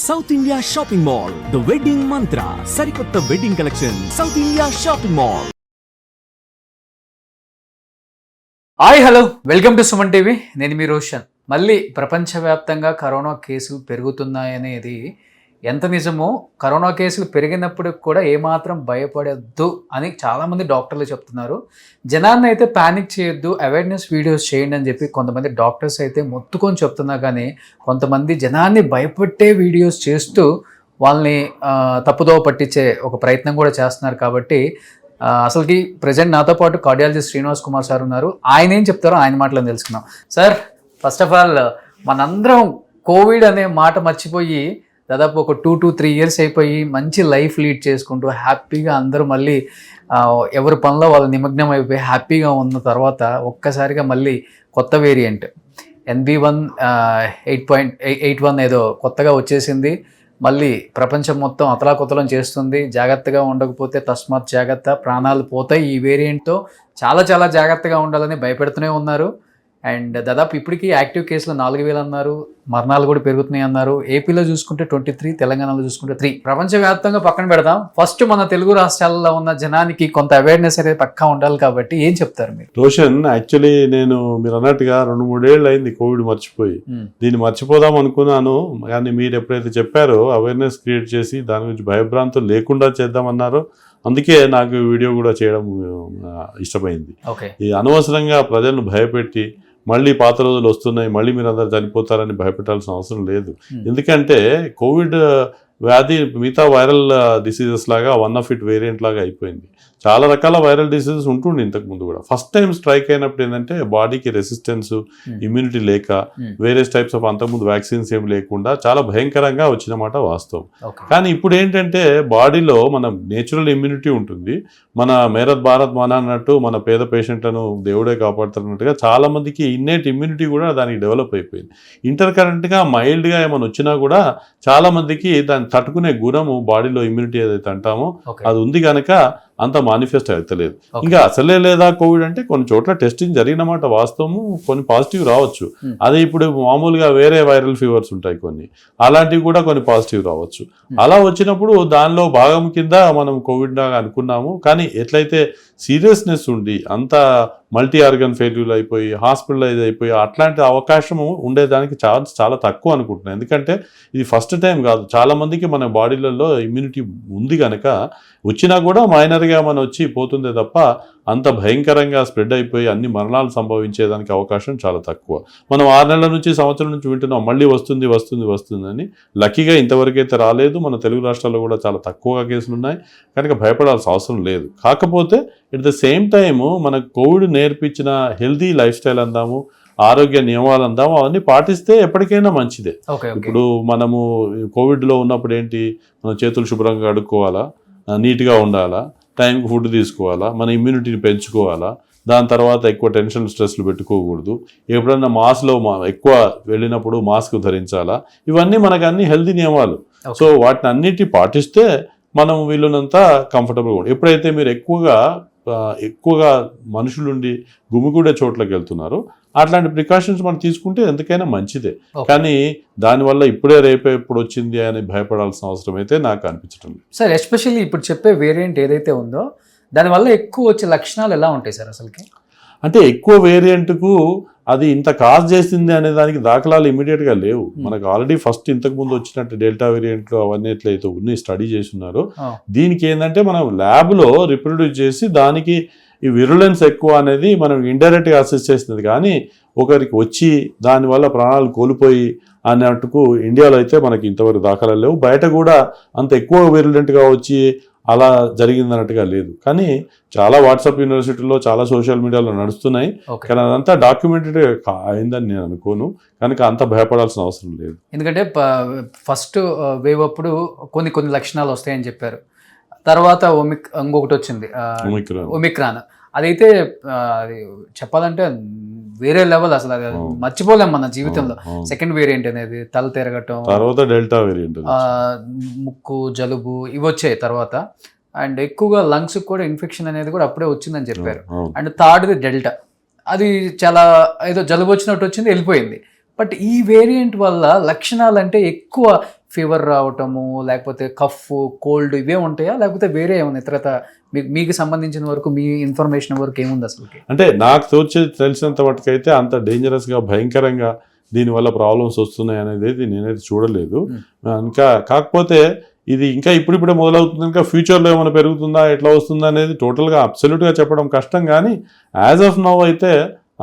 South India shopping mall, the wedding మంత్ర, సరికొత్త wedding collection, south India shopping mall. Hi hello, welcome to Suman TV. నేను మీ రోషన్. మళ్ళీ ప్రపంచవ్యాప్తంగా corona కేసులు పెరుగుతున్నాయనేది ఎంత నిజమో, కరోనా కేసులు పెరిగినప్పుడు కూడా ఏమాత్రం భయపడద్దు అని చాలామంది డాక్టర్లు చెప్తున్నారు. జనాన్ని అయితే ప్యానిక్ చేయొద్దు, అవేర్నెస్ వీడియోస్ చేయండి అని చెప్పి కొంతమంది డాక్టర్స్ అయితే మొత్తుకొని చెప్తున్నా, కానీ కొంతమంది జనాన్ని భయపెట్టే వీడియోస్ చేస్తూ వాళ్ళని తప్పుదోవ పట్టించే ఒక ప్రయత్నం కూడా చేస్తున్నారు. కాబట్టి అసలుకి ప్రజెంట్ నాతో పాటు కార్డియాలజిస్ట్ శ్రీనివాస్ కుమార్ సార్ ఉన్నారు. ఆయన ఏం చెప్తారో ఆయన మాటలను తెలుసుకుందాం. సార్, ఫస్ట్ ఆఫ్ ఆల్ మనందరం కోవిడ్ అనే మాట మర్చిపోయి దాదాపు ఒక 2 to 3 years అయిపోయి మంచి లైఫ్ లీడ్ చేసుకుంటూ హ్యాపీగా అందరూ మళ్ళీ ఎవరి పనిలో వాళ్ళు నిమగ్నం అయిపోయి హ్యాపీగా ఉన్న తర్వాత ఒక్కసారిగా మళ్ళీ కొత్త వేరియంట్ NB1 8.81 ఏదో కొత్తగా వచ్చేసింది. మళ్ళీ ప్రపంచం మొత్తం అతలాకుతలం చేస్తుంది. జాగ్రత్తగా ఉండకపోతే తస్మాత్ జాగ్రత్త, ప్రాణాలు పోతాయి. ఈ వేరియంట్తో చాలా చాలా జాగ్రత్తగా ఉండాలని భయపెడుతూనే ఉన్నారు. అండ్ దాదాపు ఇప్పటికీ యాక్టివ్ కేసులు 4,000 అన్నారు, మరణాలు కూడా పెరుగుతున్నాయి అన్నారు. ఏపీలో చూసుకుంటే 23, తెలంగాణలో చూసుకుంటే 3. ప్రపంచవ్యాప్తంగా పక్కన పెడదాం, ఫస్ట్ మన తెలుగు రాష్ట్రాల్లో ఉన్న జనానికి కొంత అవేర్నెస్ అనేది పక్కా ఉండాలి. కాబట్టి ఏం చెప్తారు మీరు? రోషన్, యాక్చువల్లీ నేను మీరు అన్నట్టుగా 2-3 ఏళ్ళు అయింది కోవిడ్ మర్చిపోయి. దీన్ని మర్చిపోదాం అనుకున్నాను, కానీ మీరు ఎప్పుడైతే చెప్పారో అవేర్నెస్ క్రియేట్ చేసి దాని గురించి భయభ్రాంతులు లేకుండా చేద్దామన్నారో, అందుకే నాకు వీడియో కూడా చేయడం ఇష్టమైంది. ఈ అనవసరంగా ప్రజలను భయపెట్టి మళ్ళీ పాత రోజులు వస్తున్నాయి, మళ్ళీ మీరు అందరు చనిపోతారని భయపెట్టాల్సిన అవసరం లేదు. ఎందుకంటే కోవిడ్ వ్యాధి మిగతా వైరల్ డిసీజెస్ లాగా వన్ ఆఫ్ ఇట్ వేరియంట్ లాగా అయిపోయింది. చాలా రకాల వైరల్ డిసీజెస్ ఉంటుండే ఇంతకుముందు కూడా. ఫస్ట్ టైం స్ట్రైక్ అయినప్పుడు ఏంటంటే బాడీకి రెసిస్టెన్స్, ఇమ్యూనిటీ లేక, వేరియస్ టైప్స్ ఆఫ్ అంతకుముందు వ్యాక్సిన్స్ ఏం లేకుండా చాలా భయంకరంగా వచ్చినమాట వాస్తవం. కానీ ఇప్పుడు ఏంటంటే బాడీలో మన నేచురల్ ఇమ్యూనిటీ ఉంటుంది. మన మేరత్ భారత్ మన అన్నట్టు మన పేద పేషెంట్లను దేవుడే కాపాడుతున్నట్టుగా చాలా మందికి ఇన్నేట్ ఇమ్యూనిటీ కూడా దానికి డెవలప్ అయిపోయింది. ఇంటర్ కరెంట్గా మైల్డ్గా ఏమైనా వచ్చినా కూడా చాలా మందికి దాన్ని తట్టుకునే గుణము బాడీలో ఇమ్యూనిటీ ఏదైతే అంటామో అది ఉంది కనుక అంత మానిఫెస్ట్ అవుతలేదు. ఇంకా అసలే లేదా కోవిడ్ అంటే కొన్ని చోట్ల టెస్టింగ్ జరిగినమాట వాస్తవము, కొన్ని పాజిటివ్ రావచ్చు. అదే ఇప్పుడు మామూలుగా వేరే వైరల్ ఫీవర్స్ ఉంటాయి కొన్ని, అలాంటివి కూడా కొన్ని పాజిటివ్ రావచ్చు. అలా వచ్చినప్పుడు దానిలో భాగం కింద మనం కోవిడ్ లాగా అనుకున్నాము. కానీ ఎట్లయితే సీరియస్నెస్ ఉండి అంత మల్టీ ఆర్గన్ ఫెయిల్యూర్ అయిపోయి హాస్పిటలైజ్ అయిపోయి అట్లాంటి అవకాశం ఉండేదానికి ఛాన్స్ చాలా తక్కువ అనుకుంటున్నాను. ఎందుకంటే ఇది ఫస్ట్ టైం కాదు, చాలా మందికి మన బాడీలలో ఇమ్యూనిటీ ఉంది కనుక వచ్చినా కూడా మైనర్గా మనం వచ్చి పోతుందే తప్ప అంత భయంకరంగా స్ప్రెడ్ అయిపోయి అన్ని మరణాలు సంభవించేదానికి అవకాశం చాలా తక్కువ. మనం 6 నెలల నుంచి సంవత్సరం నుంచి వింటున్నాం మళ్ళీ వస్తుంది వస్తుంది వస్తుందని. లక్కీగా ఇంతవరకు అయితే రాలేదు. మన తెలుగు రాష్ట్రాల్లో కూడా చాలా తక్కువగా కేసులు ఉన్నాయి కనుక భయపడాల్సిన అవసరం లేదు. కాకపోతే ఎట్ ద సేమ్ టైము మనకు కోవిడ్ నేర్పించిన హెల్తీ లైఫ్ స్టైల్ అందాము, ఆరోగ్య నియమాలు అందాము, అవన్నీ పాటిస్తే ఎప్పటికైనా మంచిదే. ఇప్పుడు మనము కోవిడ్లో ఉన్నప్పుడు ఏంటి, మన చేతులు శుభ్రంగా కడుక్కోవాలా, నీట్గా ఉండాలా, టైంకి ఫుడ్ తీసుకోవాలా, మన ఇమ్యూనిటీని పెంచుకోవాలా, దాని తర్వాత ఎక్కువ టెన్షన్ స్ట్రెస్లు పెట్టుకోకూడదు, ఎప్పుడన్నా మాస్క్లో ఎక్కువ వెళ్ళినప్పుడు మాస్క్ ధరించాలా, ఇవన్నీ మనకు అన్ని హెల్తీ నియమాలు. సో వాటిని అన్నిటి పాటిస్తే మనం వీళ్ళనంతా కంఫర్టబుల్గా ఉంటుంది. ఎప్పుడైతే మీరు ఎక్కువగా మనుషులుండి గుమిగూడే చోట్లకి వెళ్తున్నారు, అట్లాంటి ప్రికాషన్స్ మనం తీసుకుంటే ఎందుకైనా మంచిదే. కానీ దానివల్ల ఇప్పుడే రేపే ఎప్పుడు వచ్చింది అని భయపడాల్సిన అవసరం అయితే నాకు అనిపించడం లేదు సార్. ఎస్పెషల్లీ ఇప్పుడు చెప్పే వేరియంట్ ఏదైతే ఉందో దానివల్ల ఎక్కువ వచ్చే లక్షణాలు ఎలా ఉంటాయి సార్? అసలుకి అంటే ఎక్కువ వేరియంట్కు అది ఇంత కాజ్ చేసింది అనే దానికి దాఖలాలు ఇమీడియట్గా లేవు. మనకు ఆల్రెడీ ఫస్ట్ ఇంతకుముందు వచ్చినట్టు డెల్టా వేరియంట్లు అవన్నీ ఎట్లయితే ఉన్నాయి స్టడీ చేస్తున్నారు. దీనికి ఏంటంటే మనం ల్యాబ్లో రిప్రొడ్యూస్ చేసి దానికి ఈ విరులెన్స్ ఎక్కువ అనేది మనం ఇండైరెక్ట్గా అసెస్ చేసినది. కానీ ఒకరికి వచ్చి దానివల్ల ప్రాణాలు కోల్పోయి అన్నట్టుకు ఇండియాలో అయితే మనకి ఇంతవరకు దాఖలాలు లేవు. బయట కూడా అంత ఎక్కువ విరులెంట్గా వచ్చి అలా జరిగిందన్నట్టుగా లేదు. కానీ చాలా వాట్సాప్ యూనివర్సిటీలో చాలా సోషల్ మీడియాలో నడుస్తున్నాయి. కానీ అదంతా డాక్యుమెంటెడ్ అయిందని నేను అనుకోను కనుక అంత భయపడాల్సిన అవసరం లేదు. ఎందుకంటే ఫస్ట్ వేవ్ అప్పుడు కొన్ని లక్షణాలు వస్తాయని చెప్పారు. తర్వాత ఇంకొకటి వచ్చింది ఒమిక్రాన్. అదైతే అది చెప్పాలంటే వేరే లెవెల్, అసలు అది మర్చిపోలేం మన జీవితంలో. సెకండ్ వేరియంట్ అనేది తల తిరగటం, తర్వాత డెల్టా వేరియంట్, ముక్కు జలుబు ఇవి వచ్చాయి తర్వాత. అండ్ ఎక్కువగా లంగ్స్ కూడా ఇన్ఫెక్షన్ అనేది కూడా అప్పుడే వచ్చిందని చెప్పారు. అండ్ థర్డ్ది డెల్టా, అది చాలా ఏదో జలుబు వచ్చినట్టు వచ్చింది, వెళ్ళిపోయింది. బట్ ఈ వేరియంట్ వల్ల లక్షణాలు అంటే ఎక్కువ ఫీవర్ రావటము, లేకపోతే కఫ్, కోల్డ్ ఇవే ఉంటాయా, లేకపోతే వేరే ఏమైనా ఇతరత మీకు సంబంధించిన వరకు, మీ ఇన్ఫర్మేషన్ వరకు ఏముంది అసలు? అంటే నాకు తెలిసినంత మటుకైతే అంత డేంజరస్గా భయంకరంగా దీనివల్ల ప్రాబ్లమ్స్ వస్తున్నాయి అనేది నేనైతే చూడలేదు. ఇంకా కాకపోతే ఇది ఇంకా ఇప్పుడిప్పుడే మొదలవుతుంది, ఇంకా ఫ్యూచర్లో ఏమైనా పెరుగుతుందా ఎట్లా వస్తుందా అనేది టోటల్గా అబ్సల్యూట్గా చెప్పడం కష్టం. కానీ యాజ్ ఆఫ్ నౌ అయితే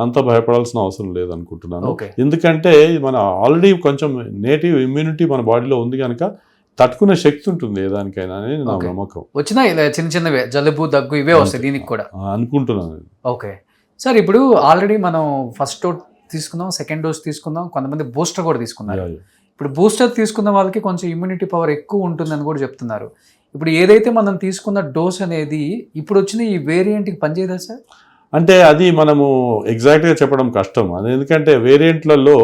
అంత భయపడాల్సిన అవసరం లేదనుకుంటున్నాను. ఎందుకంటే మన ఆల్రెడీ కొంచెం నేటివ్ ఇమ్యూనిటీ మన బాడీలో ఉంది కనుక తట్టుకునే శక్తి ఉంటుంది ఏ దానికైనా అనేది నా నమ్మకం. వచ్చినా ఇలా చిన్న చిన్నవే జలుబు, దగ్గు ఇవే వస్తాయి దీనికి కూడా అనుకుంటున్నాను. ఓకే సార్, ఇప్పుడు ఆల్రెడీ మనం ఫస్ట్ డోస్ తీసుకుందాం, సెకండ్ డోస్ తీసుకుందాం, కొంతమంది బూస్టర్ కూడా తీసుకున్నారు. ఇప్పుడు బూస్టర్ తీసుకున్న వాళ్ళకి కొంచెం ఇమ్యూనిటీ పవర్ ఎక్కువ ఉంటుందని కూడా చెప్తున్నారు. ఇప్పుడు ఏదైతే మనం తీసుకున్న డోస్ అనేది ఇప్పుడు వచ్చిన ఈ వేరియంట్కి పనిచేయదా సార్? అంటే అది మనము ఎగ్జాక్ట్గా చెప్పడం కష్టం. అది ఎందుకంటే వేరియంట్లలో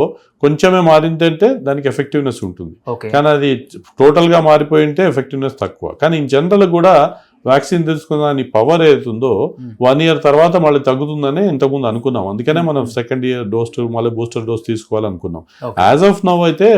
కొంచెమే మారిందంటే దానికి ఎఫెక్టివ్నెస్ ఉంటుంది, కానీ అది టోటల్గా మారిపోయి ఉంటే ఎఫెక్టివ్నెస్ తక్కువ. కానీ ఇన్ జనరల్ కూడా వ్యాక్సిన్ తీసుకున్న దాని పవర్ ఏదైతుందో 1 year తర్వాత మళ్ళీ తగ్గుతుందని ఇంతకుముందు అనుకున్నాం. అందుకనే మనం సెకండ్ ఇయర్ డోస్ మళ్ళీ బూస్టర్ డోస్ తీసుకోవాలనుకున్నాం. యాజ్ ఆఫ్ నౌ అయితే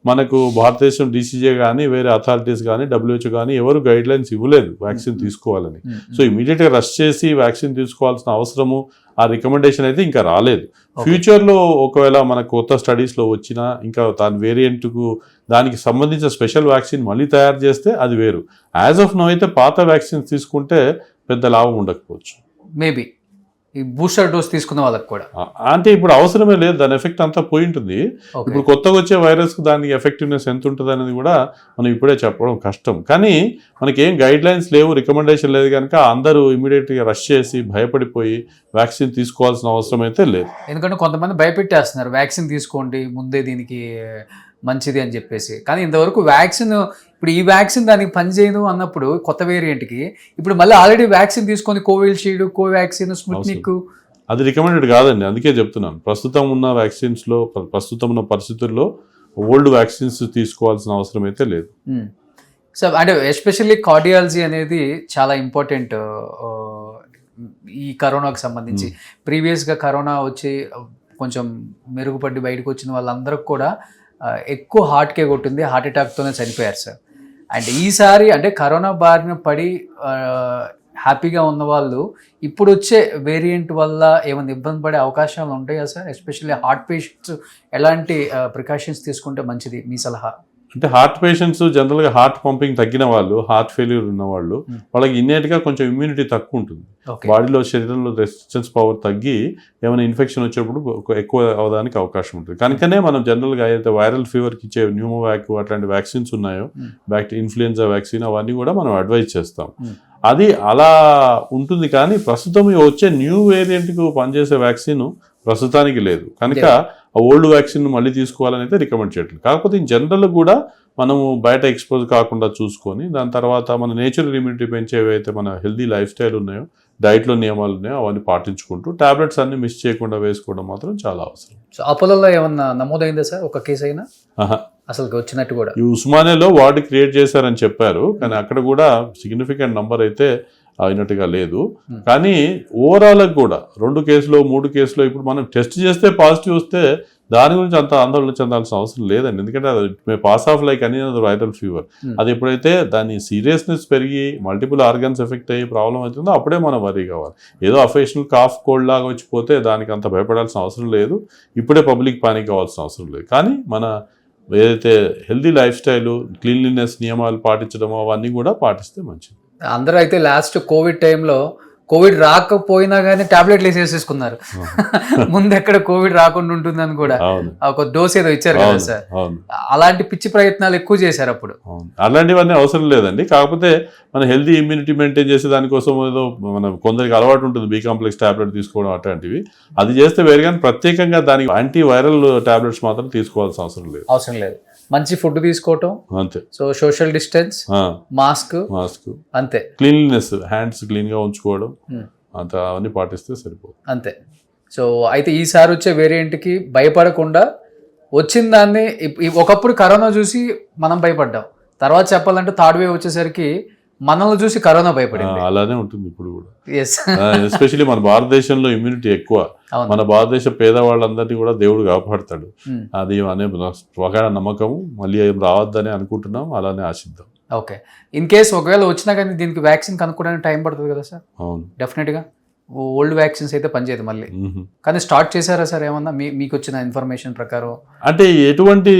మనకు భారతదేశం DCGI కానీ వేరే అథారిటీస్ కానీ WHO కానీ ఎవరు గైడ్ లైన్స్ ఇవ్వలేదు వ్యాక్సిన్ తీసుకోవాలని. సో ఇమీడియట్గా రష్ చేసి వ్యాక్సిన్ తీసుకోవాల్సిన అవసరము, ఆ రికమెండేషన్ అయితే ఇంకా రాలేదు. ఫ్యూచర్లో ఒకవేళ మనకు కొత్త స్టడీస్లో వచ్చినా ఇంకా దాని వేరియంట్కు దానికి సంబంధించిన స్పెషల్ వ్యాక్సిన్ మళ్ళీ తయారు చేస్తే అది వేరు. యాజ్ ఆఫ్ నౌ అయితే పాత వ్యాక్సిన్స్ తీసుకుంటే పెద్ద లాభం ఉండకపోవచ్చు. మేబీ ఈ బూస్టర్ డోస్ తీసుకున్న వాళ్ళకి కూడా అంటే ఇప్పుడు అవసరమే లేదు, దాని ఎఫెక్ట్ అంతా పోయి ఉంటుంది. ఇప్పుడు కొత్తగా వచ్చే వైరస్కి దానికి ఎఫెక్టివ్నెస్ ఎంత ఉంటుంది అనేది కూడా మనం ఇప్పుడే చెప్పడం కష్టం. కానీ మనకి ఏం గైడ్ లైన్స్ లేవు, రికమెండేషన్ లేదు కనుక అందరూ ఇమీడియట్గా రష్ చేసి భయపడిపోయి వ్యాక్సిన్ తీసుకోవాల్సిన అవసరం అయితే లేదు. ఎందుకంటే కొంతమంది భయపెట్టేస్తున్నారు, వ్యాక్సిన్ తీసుకోండి ముందే దీనికి మంచిది అని చెప్పేసి. కానీ ఇంతవరకు వ్యాక్సిన్, ఇప్పుడు ఈ వ్యాక్సిన్ దానికి పనిచేయదు అన్నప్పుడు కొత్త వేరియంట్కి ఇప్పుడు మళ్ళీ ఆల్రెడీ వ్యాక్సిన్ తీసుకొని కోవిషీల్డ్, కోవాక్సిన్, స్పుట్నిక్ అది రికమెండెడ్ కాదండి. అందుకే చెప్తున్నాను, ప్రస్తుతం ఉన్న వ్యాక్సిన్స్లో ప్రస్తుతం ఉన్న పరిస్థితుల్లో ఓల్డ్ వ్యాక్సిన్స్ తీసుకోవాల్సిన అవసరం అయితే లేదు. సో అంటే ఎస్పెషల్లీ కార్డియాలజీ అనేది చాలా ఇంపార్టెంట్ ఈ కరోనాకు సంబంధించి. ప్రీవియస్గా కరోనా వచ్చి కొంచెం మెరుగుపడి బయటకు వచ్చిన వాళ్ళందరికీ కూడా ఎక్కువ హార్ట్కే కొట్టింది, హార్ట్ అటాక్తోనే చనిపోయారు సార్. అండ్ ఈసారి అంటే కరోనా బారిన పడి హ్యాపీగా ఉన్న వాళ్ళు ఇప్పుడు వచ్చే వేరియంట్ వల్ల ఏమైనా ఇబ్బంది పడే అవకాశాలు ఉంటాయా సార్? ఎస్పెషల్లీ హార్ట్ పేషెంట్స్ ఎలాంటి ప్రికాషన్స్ తీసుకుంటే మంచిది మీ సలహా? అంటే హార్ట్ పేషెంట్స్ జనరల్గా హార్ట్ పంపింగ్ తగ్గిన వాళ్ళు, హార్ట్ ఫెయిల్యూర్ ఉన్న వాళ్ళు, వాళ్ళకి ఇన్నేట్గా కొంచెం ఇమ్యూనిటీ తక్కువ ఉంటుంది. బాడీలో శరీరంలో రెసిస్టెన్స్ పవర్ తగ్గి ఏమైనా ఇన్ఫెక్షన్ వచ్చేప్పుడు ఎక్కువ అవడానికి అవకాశం ఉంటుంది. కనుకనే మనం జనరల్గా అయితే వైరల్ ఫీవర్కి ఇచ్చే న్యూమోవాక్ అట్లాంటి వ్యాక్సిన్స్ ఉన్నాయో, ఇన్ఫ్లుయెన్జా వ్యాక్సిన్ అవన్నీ కూడా మనం అడ్వైజ్ చేస్తాం. అది అలా ఉంటుంది. కానీ ప్రస్తుతం వచ్చే న్యూ వేరియంట్కు పనిచేసే వ్యాక్సిన్ ప్రస్తుతానికి లేదు కనుక ఆ ఓల్డ్ వ్యాక్సిన్ మళ్ళీ తీసుకోవాలని అయితే రికమెండ్ చేయట్లేదు. కాకపోతే ఇన్ జనరల్ కూడా మనము బయట ఎక్స్పోజ్ కాకుండా చూసుకొని దాని తర్వాత మన నేచురల్ ఇమ్యూనిటీ పెంచేవైతే మన హెల్దీ లైఫ్ స్టైల్ ఉన్నాయో, డైట్లో నియమాలు ఉన్నాయో అవన్నీ పాటించుకుంటూ టాబ్లెట్స్ అన్ని మిస్ చేయకుండా వేసుకోవడం మాత్రం చాలా అవసరం. సో అపోలోలో ఏమన్నా నమోదైందా సార్ ఒక కేసు అయినా? అసలు వచ్చినట్టు కూడా ఈ ఉస్మానియాలో వార్డు క్రియేట్ చేశారని చెప్పారు, కానీ అక్కడ కూడా సిగ్నిఫికెంట్ నంబర్ అయితే అయినట్టుగా లేదు. కానీ ఓవరాల్ కూడా 2 కేసులో 3 కేసులో ఇప్పుడు మనం టెస్ట్ చేస్తే పాజిటివ్ వస్తే దాని గురించి అంత ఆందోళన చెందాల్సిన అవసరం లేదండి. ఎందుకంటే అది మే పాస్ ఆఫ్ లైక్ అని వైరల్ ఫీవర్. అది ఎప్పుడైతే దాని సీరియస్నెస్ పెరిగి మల్టిపుల్ ఆర్గన్స్ ఎఫెక్ట్ అయ్యి ప్రాబ్లం అవుతుందో అప్పుడే మనం వరీ కావాలి. ఏదో అఫేషనల్ కాఫ్ కోల్డ్ లాగా వచ్చిపోతే దానికి అంత భయపడాల్సిన అవసరం లేదు, ఇప్పుడే పబ్లిక్ పానిక్ కావాల్సిన అవసరం లేదు. కానీ మన ఏదైతే హెల్దీ లైఫ్ స్టైలు, క్లీన్లీనెస్ నియమాలు పాటించడం అవన్నీ కూడా పాటిస్తే మంచిది. అందరూ అయితే లాస్ట్ కోవిడ్ టైంలో కోవిడ్ రాకపోయినా కానీ టాబ్లెట్లు వేసేసుకున్నారు, ముందు ఎక్కడ కోవిడ్ రాకుండా ఉంటుందని కూడా ఒక డోస్ ఏదో ఇచ్చారు కదా సార్. అలాంటి పిచ్చి ప్రయత్నాలు ఎక్కువ చేశారు అప్పుడు. అలాంటివన్నీ అవసరం లేదండి. కాకపోతే మన హెల్దీ ఇమ్యూనిటీ మెయింటైన్ చేసే దానికోసం ఏదో మనం కొందరికి అలవాటు ఉంటుంది బి కాంప్లెక్స్ టాబ్లెట్ తీసుకోవడం అట్లాంటివి, అది చేస్తే వేరు. కానీ ప్రత్యేకంగా దానికి యాంటీ వైరల్ టాబ్లెట్స్ మాత్రం తీసుకోవాల్సిన అవసరం లేదు. మంచి ఫుడ్ తీసుకోవటం అంతే, సో సోషల్ డిస్టెన్స్, మాస్క్ అంతే, క్లీన్లీనెస్, హ్యాండ్స్ క్లీన్ గా ఉంచుకోవడం అంత అవన్నీ పాటిస్తే సరిపోతుంది అంతే. సో అయితే ఈసారి వచ్చే వేరియంట్కి భయపడకుండా వచ్చిన దాన్ని, ఒకప్పుడు కరోనా చూసి మనం భయపడ్డాం, తర్వాత చెప్పాలంటే థర్డ్ వేవ్ వచ్చేసరికి మనల్ని చూసి కరోనా భయపడింది. అలానే ఉంటుంది ఇప్పుడు కూడా. ఎస్, ఎస్పెషల్లీ మన భారతదేశంలో ఇమ్యూనిటీ ఎక్కువ. అవును. మన భారతదేశ పేదవాళ్ళందరినీ కూడా దేవుడు కాపాడతాడు. Hmm. అది అనే ప్రగాఢ నమ్మకము. మళ్ళీ ఏం రావద్దని అనుకుంటున్నాం, అలానే ఆశిద్దాం. ఓకే. ఇన్ కేస్ ఒకవేళ వచ్చినా కానీ దీనికి వ్యాక్సిన్ కనుక్కోవడానికి టైం పడుతుంది కదా సార్? అవును. డెఫినెట్గా ఓల్డ్ వ్యాక్సిన్స్ అయితే పనిచేయదు మళ్ళీ. మ్మ్. కానీ స్టార్ట్ చేశారా సార్ ఏమన్నా మీకు వచ్చిన ఇన్ఫర్మేషన్ ప్రకారం? అంటే ఎటువంటి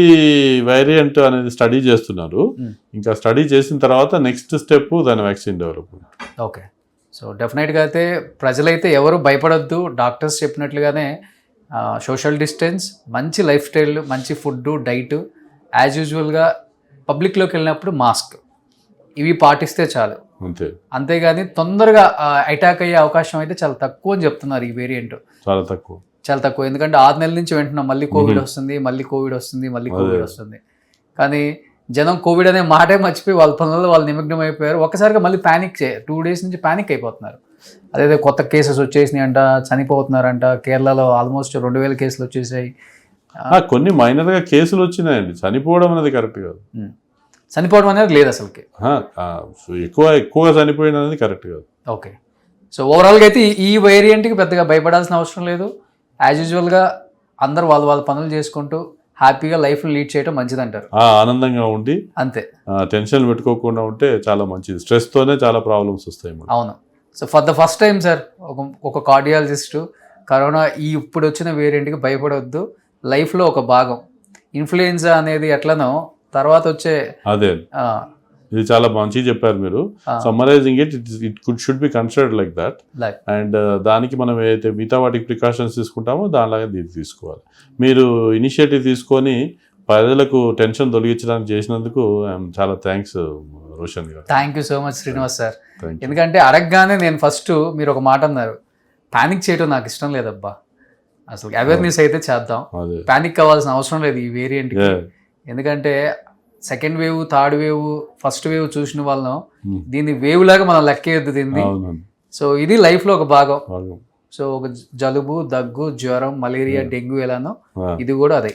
వేరియంట్ అనేది స్టడీ చేస్తున్నారు. Hmm. ఇంకా స్టడీ చేసిన తర్వాత నెక్స్ట్ స్టెప్ దాని వ్యాక్సిన్ డెవలప్మెంట్. ఓకే. సో డెఫినెట్గా అయితే ప్రజలైతే ఎవరు భయపడొద్దు. డాక్టర్స్ చెప్పినట్లుగానే సోషల్ డిస్టెన్స్, మంచి లైఫ్ స్టైల్, మంచి ఫుడ్, డైట్, యాజ్ యూజువల్గా పబ్లిక్లోకి వెళ్ళినప్పుడు మాస్క్, ఇవి పాటిస్తే చాలు. అంతే, అంతేగాని తొందరగా అటాక్ అయ్యే అవకాశం అయితే చాలా తక్కువ అని చెప్తున్నారు. ఈ వేరియంట్ చాలా తక్కువ, చాలా తక్కువ. ఎందుకంటే 6 నెలల నుంచి వింటున్నాం మళ్ళీ కోవిడ్ వస్తుంది, మళ్ళీ కోవిడ్ వస్తుంది, మళ్ళీ కోవిడ్ వస్తుంది. కానీ జనం కోవిడ్ అనే మాటే మర్చిపోయి వాళ్ళ పనులలో వాళ్ళు నిమగ్నం అయిపోయారు. ఒక్కసారిగా మళ్ళీ ప్యానిక్ 2 days నుంచి ప్యానిక్ అయిపోతున్నారు. అదే కొత్త కేసెస్ వచ్చేసినాయి అంట, చనిపోతున్నారంట. కేరళలో ఆల్మోస్ట్ 2000 కేసులు వచ్చేసాయి. కొన్ని మైనర్ గా కేసులు వచ్చినాయండి. చనిపోవడం అనేది కరెక్ట్ కాదు. చనిపోవడం అనేది లేదు అసలుకి. ఎక్కువగా చనిపోయిన అనేది కరెక్ట్ కాదు. ఓకే. సో ఓవరాల్గా అయితే ఈ వేరియంట్కి పెద్దగా భయపడాల్సిన అవసరం లేదు. యాజ్ యూజువల్గా అందరూ వాళ్ళ పనులు చేసుకుంటూ హ్యాపీగా లైఫ్ లీడ్ చేయడం మంచిది అంటారు. ఆనందంగా ఉండి అంతే, టెన్షన్ పెట్టుకోకుండా ఉంటే చాలా మంచిది. స్ట్రెస్ తోనే చాలా ప్రాబ్లమ్స్ వస్తాయి. అవును. So for the first time sir ఒక కార్డియాలజిస్ట్ కరోనా ఇప్పుడు వచ్చిన వేరియంట్కి భయపడవద్దు, లైఫ్లో ఒక భాగం. ఇన్ఫ్లుయెన్జా అనేది ఎట్లనో తర్వాత వచ్చే అదే, ఇది చాలా మంచిగా చెప్పారు మీరు. Summarising it should be considered like that. And దానికి మనం ఏదైతే మిగతా వాటికి ప్రికాషన్స్ తీసుకుంటామో దానిలాగా దీన్ని తీసుకోవాలి. మీరు ఇనిషియేటివ్ తీసుకొని ప్రజలకు టెన్షన్ తొలగించడానికి చేసినందుకు చాలా థ్యాంక్స్ రోషన్ గారు. Thank you so much Srinivas sir. ఎందుకంటే అడగగానే నేను ఫస్ట్ మీరు ఒక మాట అన్నారు, ప్యానిక్ చేయడం నాకు ఇష్టం లేదబ్బా, అసలు అవేర్నెస్ అయితే చేద్దాం, ప్యానిక్ అవ్వాల్సిన అవసరం లేదు ఈ వేరియంట్. ఎందుకంటే second wave, third wave, first wave చూసిన వాళ్ళం దీన్ని వేవ్ లాగా మనం లెక్కేయద్దు దీన్ని. సో ఇది లైఫ్ లో ఒక భాగం. సో ఒక జలుబు, దగ్గు, జ్వరం, మలేరియా, డెంగ్యూ ఎలానో ఇది కూడా అదే.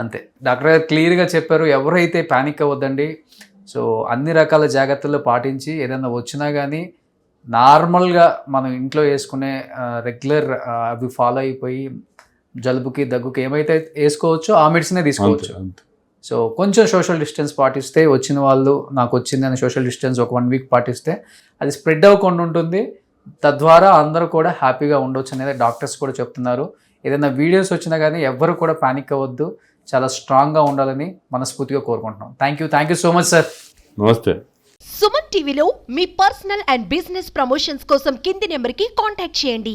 అంతే. డాక్టర్ గారు క్లియర్ గా చెప్పారు, ఎవరైతే ప్యానిక్ అవ్వద్దండి. సో అన్ని రకాల జాగ్రత్తలు పాటించి ఏదైనా వచ్చినా కానీ నార్మల్గా మనం ఇంట్లో వేసుకునే రెగ్యులర్ అవి ఫాలో అయిపోయి జలుబుకి, దగ్గుకి ఏమైతే వేసుకోవచ్చో ఆ మెడిసినే తీసుకోవచ్చు. సో కొంచెం సోషల్ డిస్టెన్స్ పాటిస్తే, వచ్చిన వాళ్ళు నాకు వచ్చింది అని సోషల్ డిస్టెన్స్ ఒక 1 week పాటిస్తే అది స్ప్రెడ్ అవ్వకుండా ఉంటుంది. తద్వారా అందరూ కూడా హ్యాపీగా ఉండొచ్చు అనేది డాక్టర్స్ కూడా చెప్తున్నారు. ఏదైనా వీడియోస్ వచ్చినా కానీ ఎవ్వరు కూడా ప్యానిక్ అవ్వద్దు, చాలా స్ట్రాంగ్గా ఉండాలని మనస్ఫూర్తిగా కోరుకుంటున్నాం. Thank you so much sir. నమస్తే. సుమన్ టీవీలో మీ పర్సనల్ అండ్ బిజినెస్ ప్రమోషన్స్ కోసం కింది నెంబర్కి కాంటాక్ట్ చేయండి.